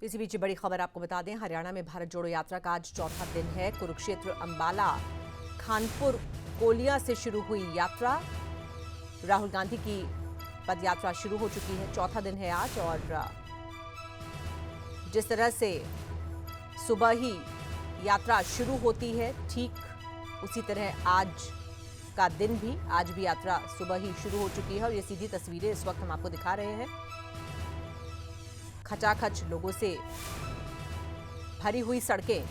इसी बीच बड़ी खबर आपको बता दें, हरियाणा में भारत जोड़ो यात्रा का आज चौथा दिन है। कुरुक्षेत्र, अंबाला, खानपुर, कोलिया से शुरू हुई यात्रा। राहुल गांधी की पद यात्रा शुरू हो चुकी है, चौथा दिन है आज। और जिस तरह से सुबह ही यात्रा शुरू होती है, ठीक उसी तरह आज का दिन भी, आज भी यात्रा सुबह ही शुरू हो चुकी है। और ये सीधी तस्वीरें इस वक्त हम आपको दिखा रहे हैं। खचाखच लोगों से भरी हुई सड़कें,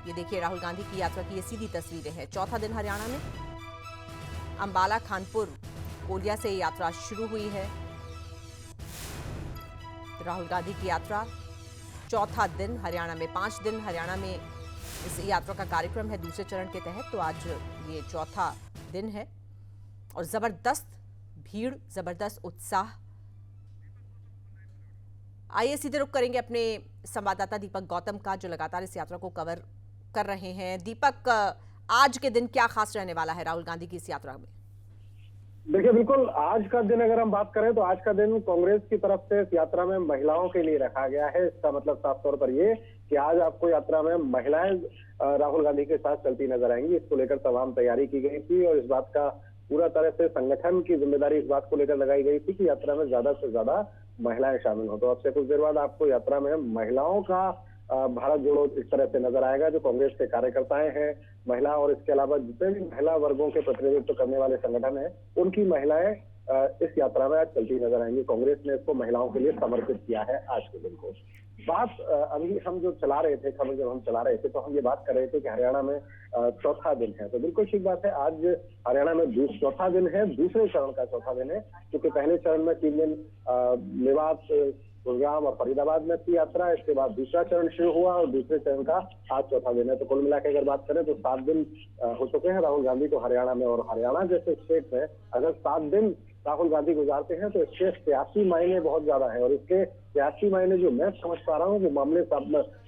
ये देखिए राहुल गांधी की यात्रा की ये सीधी तस्वीरें हैं। चौथा दिन हरियाणा में अंबाला, खानपुर, कोलिया से यात्रा शुरू हुई है। राहुल गांधी की यात्रा चौथा दिन हरियाणा में, 5 दिन हरियाणा में इस यात्रा का कार्यक्रम है दूसरे चरण के तहत। तो आज ये चौथा दिन है और जबरदस्त भीड़, जबरदस्त उत्साह। आइए सीधे रुख करेंगे अपने संवाददाता दीपक गौतम का, जो लगातार इस यात्रा को कवर कर रहे हैं। दीपक, आज के दिन क्या खास रहने वाला है राहुल गांधी की इस यात्रा में? देखिए, बिल्कुल आज का दिन अगर हम बात करें तो आज का दिन कांग्रेस की तरफ से इस यात्रा में महिलाओं के लिए रखा गया है। इसका मतलब साफ तौर पर ये कि आज आपको यात्रा में महिलाएं राहुल गांधी के साथ चलती नजर आएंगी। इसको लेकर तमाम तैयारी की गई थी और इस बात का पूरा तरह से संगठन की जिम्मेदारी इस बात को लेकर लगाई गई थी कि यात्रा में ज्यादा से ज्यादा महिलाएं शामिल हो। तो अब से कुछ देर बाद आपको यात्रा में महिलाओं का भारत जोड़ो इस तरह से नजर आएगा। जो कांग्रेस के कार्यकर्ताएं हैं, महिला, और इसके अलावा जितने भी महिला वर्गों के प्रतिनिधित्व करने वाले संगठन हैं, उनकी महिलाएं इस यात्रा में आज चलती नजर आएंगी। कांग्रेस ने इसको महिलाओं के लिए समर्पित किया है आज के दिन को। बात अभी हम जो चला रहे थे, खबर जब हम चला रहे थे तो हम ये बात कर रहे थे कि हरियाणा में चौथा दिन है। तो बिल्कुल ठीक बात है, आज हरियाणा में चौथा दिन है, दूसरे चरण का चौथा दिन है। क्योंकि पहले चरण में 3 दिन मेवात, गुरुग्राम और फरीदाबाद में थी यात्रा। इसके बाद दूसरा चरण शुरू हुआ और दूसरे चरण का आज चौथा दिन है। तो कुल मिलाकर अगर बात करें तो 7 दिन हो चुके हैं राहुल गांधी को हरियाणा में। और हरियाणा जैसे स्टेट में अगर 7 दिन राहुल गांधी गुजारते हैं तो इसके 83 मायने बहुत ज्यादा है। और इसके 83 मायने जो मैं समझ पा रहा हूँ, वो मामले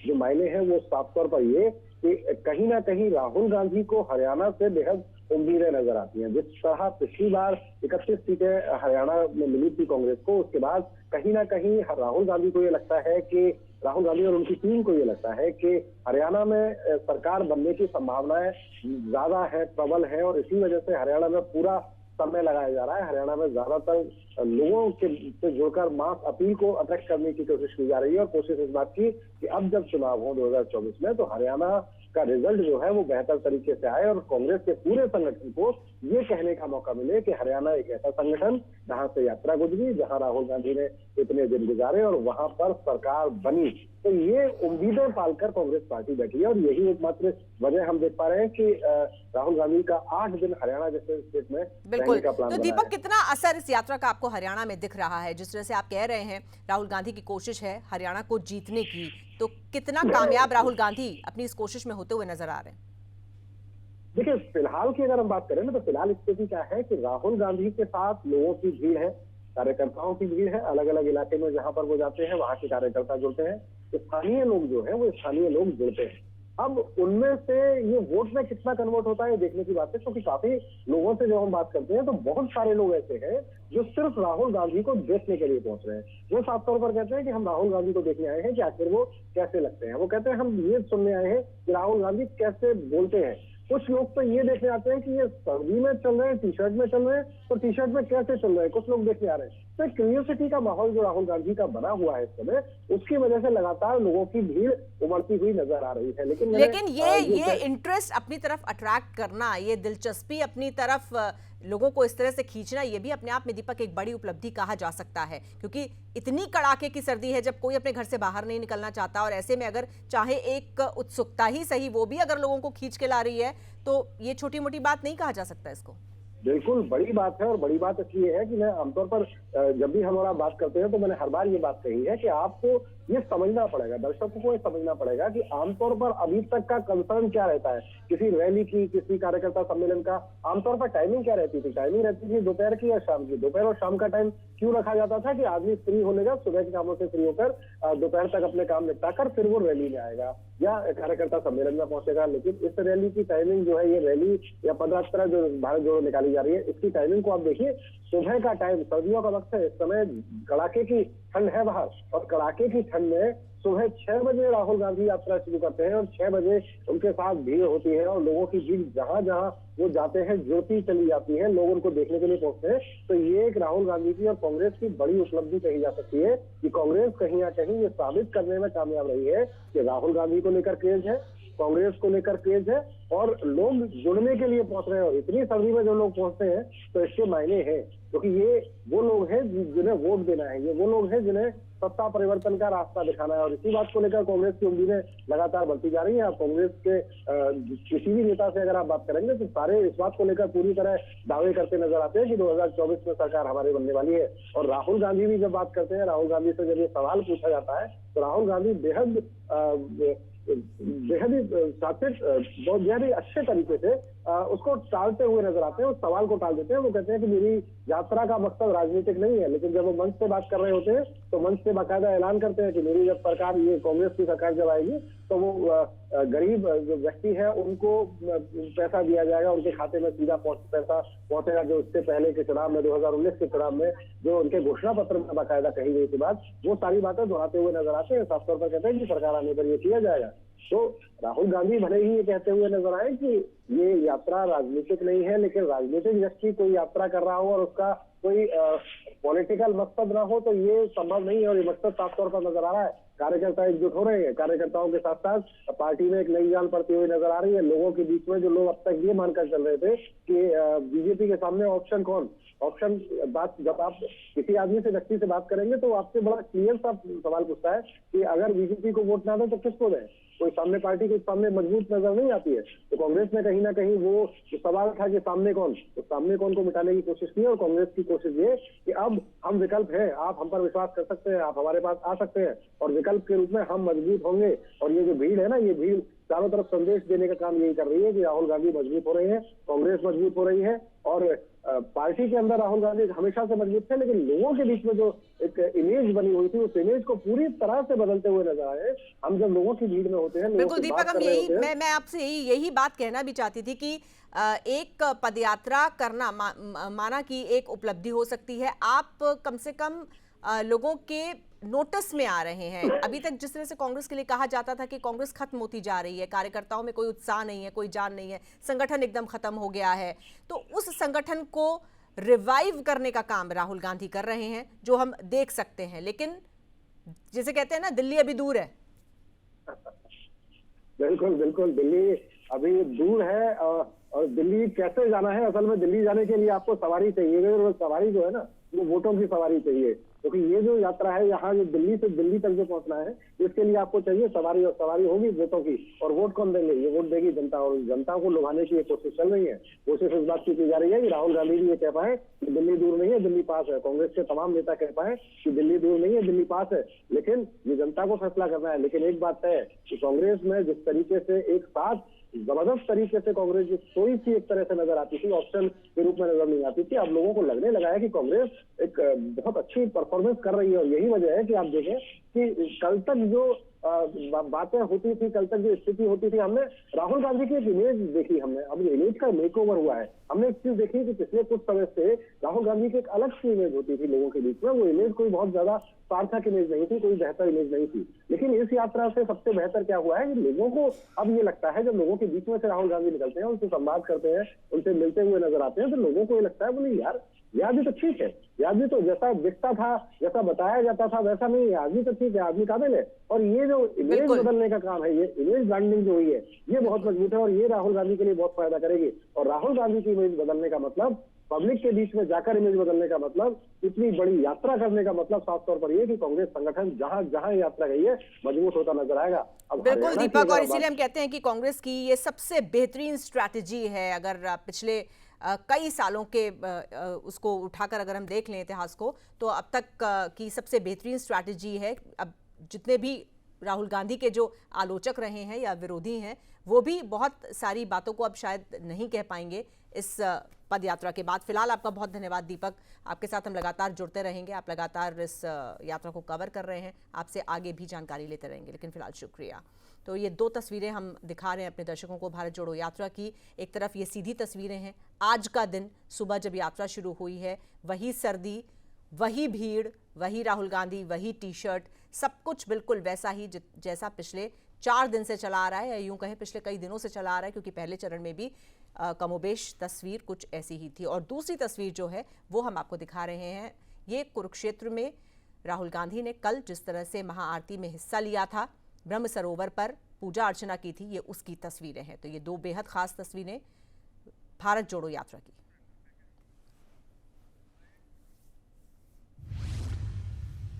जो मायने हैं वो साफ तौर पर ये कि कहीं ना कहीं राहुल गांधी को हरियाणा से बेहद उम्मीदें नजर आती हैं। जिस तरह पिछली बार 31 सीटें हरियाणा में मिली थी कांग्रेस को, उसके बाद कहीं ना कहीं राहुल गांधी को ये लगता है कि राहुल गांधी और उनकी टीम को ये लगता है कि हरियाणा में सरकार बनने की संभावनाएं ज्यादा है, प्रबल है। और इसी वजह से हरियाणा में पूरा समय लगाया जा रहा है। हरियाणा में ज्यादातर लोगों के से जुड़कर मास अपील को अट्रैक्ट करने की कोशिश की जा रही है। और कोशिश इस बात की कि अब जब चुनाव हो 2024 में, तो हरियाणा का रिजल्ट जो है वो बेहतर तरीके से आए और कांग्रेस के पूरे संगठन को ये कहने का मौका मिले कि हरियाणा एक ऐसा संगठन जहां से यात्रा गुजरी, जहां राहुल गांधी ने इतने दिन गुजारे और वहां पर सरकार बनी। तो ये उम्मीदें पालकर कांग्रेस पार्टी बैठी है। और यही एकमात्र वजह हम देख पा रहे हैं कि राहुल गांधी का 8 दिन हरियाणा जैसे स्टेट में रहने का प्लान। तो दीपक, कितना असर इस यात्रा का आपको हरियाणा में दिख रहा है? जिस तरह से आप कह रहे हैं राहुल गांधी की कोशिश है हरियाणा को जीतने की, तो कितना कामयाब राहुल गांधी अपनी इस कोशिश में होते हुए नजर आ रहे हैं? देखिए, फिलहाल की अगर हम बात करें ना, तो फिलहाल स्थिति क्या है कि राहुल गांधी के साथ लोगों की भीड़ है, कार्यकर्ताओं की भीड़ है। अलग अलग इलाके में जहां पर वो जाते हैं वहां के कार्यकर्ता जुड़ते हैं, स्थानीय लोग जो है वो स्थानीय लोग जुड़ते हैं। अब उनमें से ये वोट में कितना कन्वर्ट होता है देखने की बात है। क्योंकि काफी लोगों से जब हम बात करते हैं तो बहुत सारे लोग ऐसे हैं जो सिर्फ राहुल गांधी को देखने के लिए पहुंच रहे हैं। वो साफ तौर पर कहते हैं कि हम राहुल गांधी को देखने आए हैं कि आखिर वो कैसे लगते हैं। वो कहते हैं हम ये सुनने आए हैं कि राहुल गांधी कैसे बोलते हैं। कुछ लोग तो ये देखने आते हैं कि ये सर्दी में चल रहे हैं, टी शर्ट में चल रहे हैं, तो टी शर्ट में कैसे चल रहे हैं, कुछ लोग देखने आ रहे हैं। तो क्यूरियोसिटी का माहौल जो राहुल गांधी का बना हुआ है इस समय, उसकी वजह से लगातार लोगों की भीड़ उमड़ती हुई नजर आ रही है। लेकिन ये इंटरेस्ट अपनी तरफ अट्रैक्ट करना, ये दिलचस्पी अपनी तरफ लोगों को इस तरह से खींचना, ये भी अपने आप में दीपक एक बड़ी उपलब्धि कहा जा सकता है। क्योंकि इतनी कड़ाके की सर्दी है जब कोई अपने घर से बाहर नहीं निकलना चाहता, और ऐसे में अगर चाहे एक उत्सुकता ही सही, वो भी अगर लोगों को खींच के ला रही है, तो ये छोटी मोटी बात नहीं कहा जा सकता इसको। बिल्कुल बड़ी बात है। और बड़ी बात इसलिए है कि मैं आमतौर पर जब भी हमारा बात करते हैं तो मैंने हर बार ये बात कही है कि आपको ये समझना पड़ेगा, दर्शकों को ये समझना पड़ेगा कि आमतौर पर अभी तक का कंसर्न क्या रहता है किसी रैली की, किसी कार्यकर्ता सम्मेलन का। आमतौर पर टाइमिंग क्या रहती थी? टाइमिंग रहती थी दोपहर की या शाम की। दोपहर और शाम का टाइम क्यों रखा जाता था? कि आदमी फ्री होने का, सुबह के कामों से फ्री होकर दोपहर तक अपने काम निपटाकर फिर वो रैली में आएगा या कार्यकर्ता सम्मेलन में पहुंचेगा। लेकिन इस रैली की टाइमिंग जो है, ये रैली या पदयात्रा जो भारत जोड़ो निकाली जा रही है, इसकी टाइमिंग को आप देखिए। सुबह का टाइम, सर्दियों का वक्त है, इस समय कड़ाके की ठंड है बाहर, और कड़ाके की ठंड में सुबह 6 बजे राहुल गांधी यात्रा शुरू करते हैं और 6 बजे उनके साथ भीड़ होती है और लोगों की भीड़ जहां जहां वो जाते हैं ज्योति चली जाती है, लोग उनको देखने के लिए पहुंचते हैं। तो ये एक राहुल गांधी की और कांग्रेस की बड़ी उपलब्धि कही जा सकती है कि कांग्रेस कहीं ना कहीं ये साबित करने में कामयाब रही है कि राहुल गांधी को लेकर क्रेज है, कांग्रेस को लेकर क्रेज है और लोग जुड़ने के लिए पहुंच रहे हैं। और इतनी सर्दी में जो लोग पहुंचते हैं तो इसके मायने हैं, क्योंकि ये वो लोग हैं जिन्हें वोट देना है, ये वो लोग हैं जिन्हें सत्ता परिवर्तन का रास्ता दिखाना है। और इसी बात को लेकर कांग्रेस की उम्मीदें लगातार बढ़ती जा रही हैं। आप कांग्रेस के किसी भी नेता से अगर आप बात करेंगे तो सारे इस बात को लेकर पूरी तरह दावे करते नजर आते हैं कि 2024 में सरकार हमारी बनने वाली है। और राहुल गांधी भी जब बात करते हैं, राहुल गांधी से जब ये सवाल पूछा जाता है तो राहुल गांधी बेहद ही सात्विक, बहुत बेहद ही अच्छे तरीके से उसको टालते हुए नजर आते हैं, उस सवाल को टाल देते हैं। वो कहते हैं कि मेरी यात्रा का मकसद राजनीतिक नहीं है, लेकिन जब वो मंच से बात कर रहे होते हैं तो मंच से बाकायदा ऐलान करते हैं कि मेरी जब सरकार, ये कांग्रेस की सरकार जब आएगी तो वो गरीब जो व्यक्ति है उनको पैसा दिया जाएगा, उनके खाते में सीधा पैसा पहुंचेगा। जो इससे पहले के चुनाव में 2019 के चुनाव में जो उनके घोषणा पत्र में बाकायदा कही गई थी बात, वो सारी बातें दोहराते हुए नजर आते हैं। साफ तौर पर कहते हैं कि सरकार आने पर ये किया जाएगा। तो राहुल गांधी भले ही ये कहते हुए नजर आए कि ये यात्रा राजनीतिक नहीं है, लेकिन राजनीतिक व्यक्ति कोई यात्रा कर रहा हो और उसका कोई पॉलिटिकल मकसद ना हो तो ये संभव नहीं है। और ये मकसद साफ तौर पर नजर आ रहा है। कार्यकर्ता एकजुट हो रहे हैं, कार्यकर्ताओं के साथ साथ पार्टी में एक नई जान पड़ती हुई नजर आ रही है। लोगों के बीच में जो लोग अब तक ये मानकर चल रहे थे कि बीजेपी के सामने ऑप्शन बात, जब आप किसी आदमी से, व्यक्ति से बात करेंगे तो आपसे बड़ा क्लियर सा सवाल पूछता है कि अगर बीजेपी को वोट ना दो तो किसको दें। कोई सामने पार्टी के सामने मजबूत नजर नहीं आती है। तो कांग्रेस ने कहीं ना कहीं वो जो सवाल था कि सामने कौन, तो सामने कौन को मिटाने की कोशिश की। और कांग्रेस की कोशिश ये कि अब हम विकल्प हैं, आप हम पर विश्वास कर सकते हैं, आप हमारे पास आ सकते हैं और विकल्प के रूप में हम मजबूत होंगे। और ये जो भीड़ है ना, ये भीड़ चारों तरफ संदेश देने का काम यही कर रही है कि राहुल गांधी मजबूत हो रहे हैं, कांग्रेस मजबूत हो रही है। और पार्टी के अंदर राहुल गांधी हमेशा से मजबूत थे, लेकिन लोगों के बीच में जो एक इमेज बनी हुई थी, उस इमेज को पूरी तरह से बदलते हुए नजर आए। हम जब लोगों की भीड़ में होते हैं, बिल्कुल दीपक, हम यही मैं आपसे यही बात कहना भी चाहती थी कि एक पदयात्रा करना माना कि एक उपलब्धि हो सकती है। आप कम से कम लोगों के नोटिस में आ रहे हैं। अभी तक जिस तरह से कांग्रेस के लिए कहा जाता था कि कांग्रेस खत्म होती जा रही है, कार्यकर्ताओं में कोई उत्साह नहीं है, कोई जान नहीं है, संगठन एकदम खत्म हो गया है, तो उस संगठन को रिवाइव करने का काम राहुल गांधी कर रहे हैं, जो हम देख सकते हैं। लेकिन जैसे कहते हैं ना, दिल्ली अभी दूर है। बिल्कुल बिल्कुल, दिल्ली अभी दूर है। और दिल्ली कैसे जाना है, असल में दिल्ली जाने के लिए आपको सवारी चाहिए। और सवारी जो है ना, वो वोटों की सवारी चाहिए, क्योंकि ये जो यात्रा है, यहाँ जो दिल्ली से दिल्ली तक जो पहुंचना है, इसके लिए आपको चाहिए सवारी। और सवारी होगी वोटों की। और वोट कौन देंगे? ये वोट देगी जनता। और जनता को लुभाने की ये कोशिश चल रही है। कोशिश इस बात की जा रही है कि राहुल गांधी भी ये कह पाए कि दिल्ली दूर नहीं है, दिल्ली पास है। कांग्रेस के तमाम नेता कह पाए कि दिल्ली दूर नहीं है, दिल्ली पास है। लेकिन ये जनता को फैसला करना है। लेकिन एक बात है कि कांग्रेस में जिस तरीके से एक साथ जबरदस्त तरीके से कांग्रेस जो थोड़ी सी एक तरह से नजर आती थी, ऑप्शन के रूप में नजर नहीं आती थी, अब लोगों को लगने लगा है कि कांग्रेस एक बहुत अच्छी परफॉर्मेंस कर रही है। और यही वजह है कि आप देखें कि कल तक जो बातें होती थी, कल तक जो स्थिति होती थी, हमने राहुल गांधी की एक इमेज देखी। हमने अब इमेज का मेकओवर हुआ है। हमने एक चीज देखी कि पिछले कुछ समय से राहुल गांधी की एक अलग सी इमेज होती थी लोगों के बीच में। वो इमेज कोई बहुत ज्यादा सार्थक इमेज नहीं थी, कोई बेहतर इमेज नहीं थी। लेकिन इस यात्रा से सबसे बेहतर क्या हुआ है कि लोगों को अब ये लगता है, जब लोगों के बीच में से राहुल गांधी निकलते हैं, उनसे संवाद करते हैं, उनसे मिलते हुए नजर आते हैं, तो लोगों को ये लगता है बोले यार ये आदमी तो ठीक है, ये आदमी तो जैसा दिखता था, जैसा बताया जाता था वैसा नहीं है, आदमी तो ठीक है, आदमी काबिल है। और ये जो इमेज बदलने का काम है, ये इमेज ब्रांडिंग जो हुई है, ये बहुत मजबूत है और ये राहुल गांधी के लिए बहुत फायदा करेगी। और राहुल गांधी की इमेज बदलने का मतलब, पब्लिक के बीच में जाकर इमेज बदलने का मतलब, इतनी बड़ी यात्रा करने का मतलब साफ तौर पर ये कि कांग्रेस संगठन जहां जहां यात्रा गई है मजबूत होता नजर आएगा। अब बिल्कुल दीपक, और इसीलिए हम कहते हैं कि कांग्रेस की ये सबसे बेहतरीन स्ट्रैटेजी है। अगर पिछले कई सालों के उसको उठाकर अगर हम देख लें इतिहास को, तो अब तक की सबसे बेहतरीन स्ट्रैटेजी है। अब जितने भी राहुल गांधी के जो आलोचक रहे हैं या विरोधी हैं, वो भी बहुत सारी बातों को अब शायद नहीं कह पाएंगे इस पद यात्रा के बाद। फिलहाल आपका बहुत धन्यवाद दीपक, आपके साथ हम लगातार जुड़ते रहेंगे। आप लगातार इस यात्रा को कवर कर रहे हैं, आपसे आगे भी जानकारी लेते रहेंगे। लेकिन फिलहाल शुक्रिया। तो ये दो तस्वीरें हम दिखा रहे हैं अपने दर्शकों को भारत जोड़ो यात्रा की। एक तरफ ये सीधी तस्वीरें हैं, आज का दिन, सुबह जब यात्रा शुरू हुई है, वही सर्दी, वही भीड़, वही राहुल गांधी, वही टी शर्ट, सब कुछ बिल्कुल वैसा ही जैसा पिछले 4 दिन से चला आ रहा है, या यूं कहें पिछले कई दिनों से चला आ रहा है, क्योंकि पहले चरण में भी कमोबेश तस्वीर कुछ ऐसी ही थी। और दूसरी तस्वीर जो है वो हम आपको दिखा रहे हैं, ये कुरुक्षेत्र में राहुल गांधी ने कल जिस तरह से महाआरती में हिस्सा लिया था, ब्रह्म सरोवर पर पूजा अर्चना की थी, ये उसकी तस्वीरें हैं। तो ये 2 बेहद खास तस्वीरें भारत जोड़ो यात्रा की।